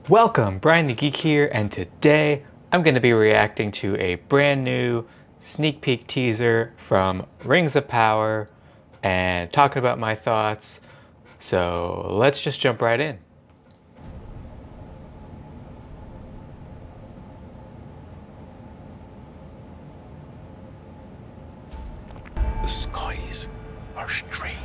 Welcome, Brian the Geek here, and today I'm going to be reacting to a brand new sneak peek teaser from Rings of Power and talking about my thoughts. So let's just jump right in. The skies are strange.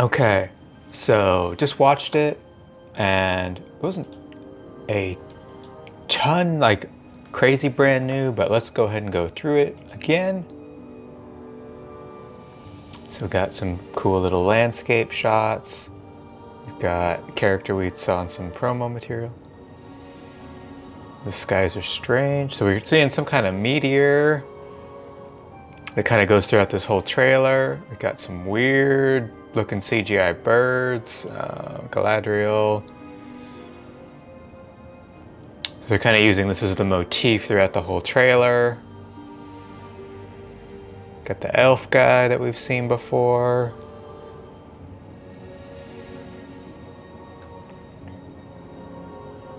Okay, so just watched it and it wasn't a ton like crazy brand new, but let's go ahead and go through it again. So we got some cool little landscape shots. We've got a character we saw in some promo material. The skies are strange. So we're seeing some kind of meteor that kind of goes throughout this whole trailer. We got some weird looking CGI birds, Galadriel. They're kind of using this as the motif throughout the whole trailer. Got the elf guy that we've seen before.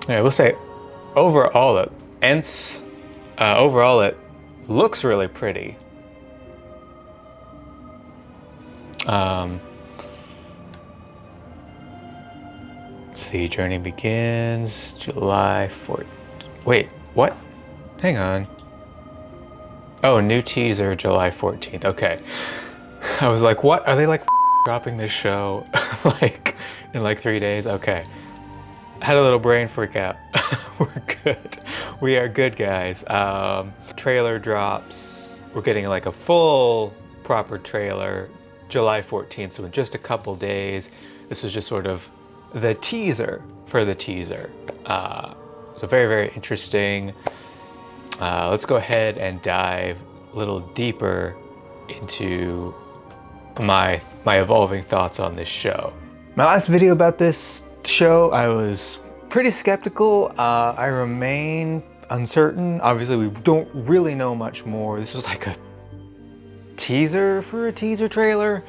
Yeah, we'll say overall it looks really pretty. Let's see, journey begins July 4th. Wait, what? Hang on. Oh, new teaser July 14th. Okay. I was like, what? Are they like dropping this show like in like 3 days? Okay. Had a little brain freak out. We're good. We are good, guys. Trailer drops. We're getting like a full proper trailer July 14th, so in just a couple days. This was just sort of the teaser for the teaser. So very, very interesting. Let's go ahead and dive a little deeper into my evolving thoughts on this show. My last video about this show, I was pretty skeptical. I remain uncertain. Obviously, we don't really know much more. This was like a teaser for a teaser trailer.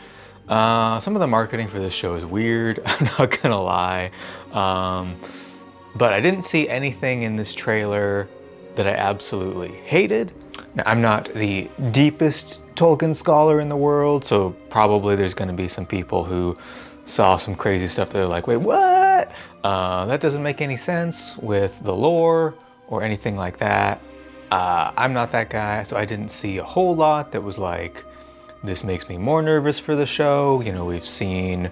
Some of the marketing for this show is weird, I'm not gonna lie. But I didn't see anything in this trailer that I absolutely hated. Now, I'm not the deepest Tolkien scholar in the world, so probably there's gonna be some people who saw some crazy stuff that they're like, wait, what? That doesn't make any sense with the lore or anything like that. I'm not that guy, so I didn't see a whole lot that was like, this makes me more nervous for the show. You know, we've seen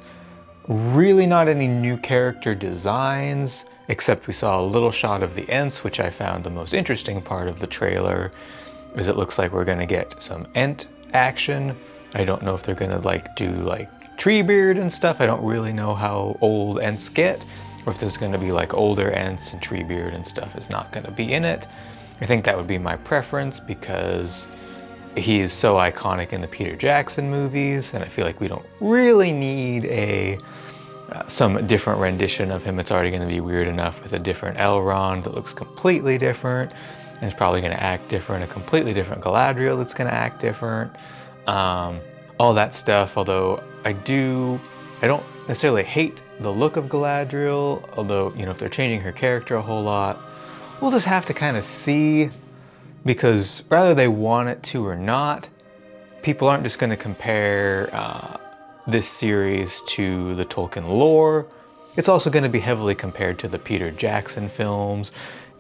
really not any new character designs, except we saw a little shot of the Ents, which I found the most interesting part of the trailer, is it looks like we're gonna get some Ent action. I don't know if they're gonna like do like Treebeard and stuff. I don't really know how old Ents get, or if there's gonna be like older Ents and Treebeard and stuff is not gonna be in it. I think that would be my preference because he is so iconic in the Peter Jackson movies, and I feel like we don't really need some different rendition of him. It's already going to be weird enough with a different Elrond that looks completely different, and is probably going to act different, a completely different Galadriel that's going to act different. All that stuff, although I don't necessarily hate the look of Galadriel, although, you know, if they're changing her character a whole lot, we'll just have to kind of see, because whether they want it to or not, people aren't just going to compare this series to the Tolkien lore. It's also going to be heavily compared to the Peter Jackson films,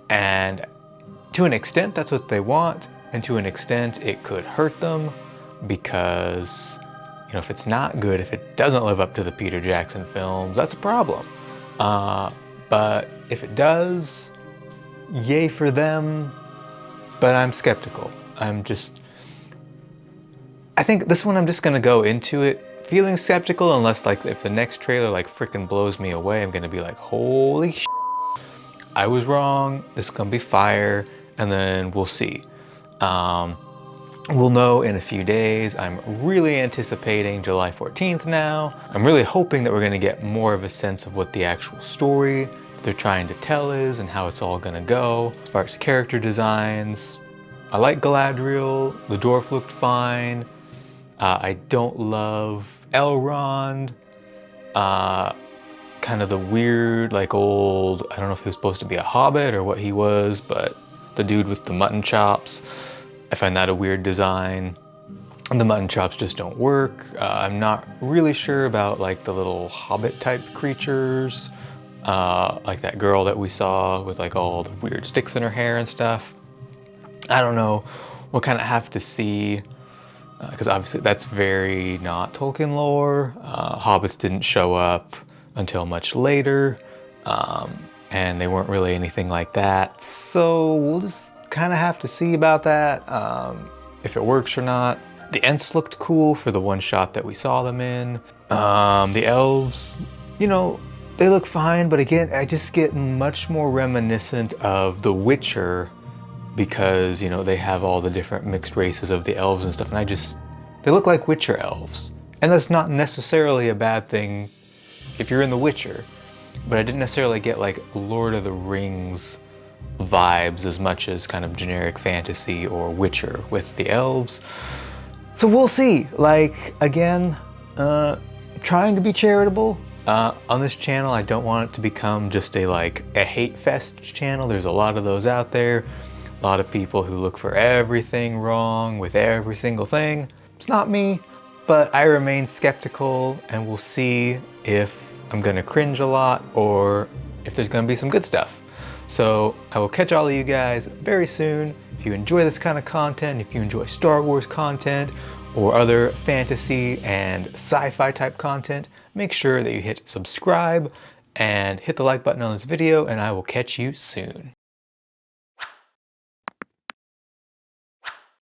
and to an extent that's what they want, and to an extent it could hurt them, because, you know, if it's not good, if it doesn't live up to the Peter Jackson films, that's a problem. But if it does, yay for them, but I'm skeptical. I'm just I think this one I'm just gonna go into it feeling skeptical, unless like if the next trailer like freaking blows me away, I'm gonna be like, holy sh**, I was wrong, this is gonna be fire, and then we'll see. We'll know in a few days. I'm really anticipating July 14th now. I'm really hoping that we're gonna get more of a sense of what the actual story they're trying to tell is and how it's all gonna go. As far as character designs, I like Galadriel, the dwarf looked fine. I don't love Elrond. Kind of the weird, like old, I don't know if he was supposed to be a hobbit or what he was, but the dude with the mutton chops, I find that a weird design. The mutton chops just don't work. I'm not really sure about like the little hobbit type creatures, like that girl that we saw with like all the weird sticks in her hair and stuff. I don't know. We'll kind of have to see, because obviously that's very not Tolkien lore. Hobbits didn't show up until much later, and they weren't really anything like that. So we'll just kind of have to see about that, if it works or not. The Ents looked cool for the one shot that we saw them in. The elves, you know, they look fine, but again, I just get much more reminiscent of The Witcher because, you know, they have all the different mixed races of the elves and stuff, and they look like Witcher elves. And that's not necessarily a bad thing if you're in The Witcher, but I didn't necessarily get like Lord of the Rings vibes as much as kind of generic fantasy or Witcher with the elves. So we'll see. Like, again, trying to be charitable. On this channel, I don't want it to become just a hate fest channel. There's a lot of those out there. A lot of people who look for everything wrong with every single thing. It's not me, but I remain skeptical, and we'll see if I'm gonna cringe a lot or if there's gonna be some good stuff. So I will catch all of you guys very soon. If you enjoy this kind of content, if you enjoy Star Wars content or other fantasy and sci-fi type content, make sure that you hit subscribe and hit the like button on this video, and I will catch you soon.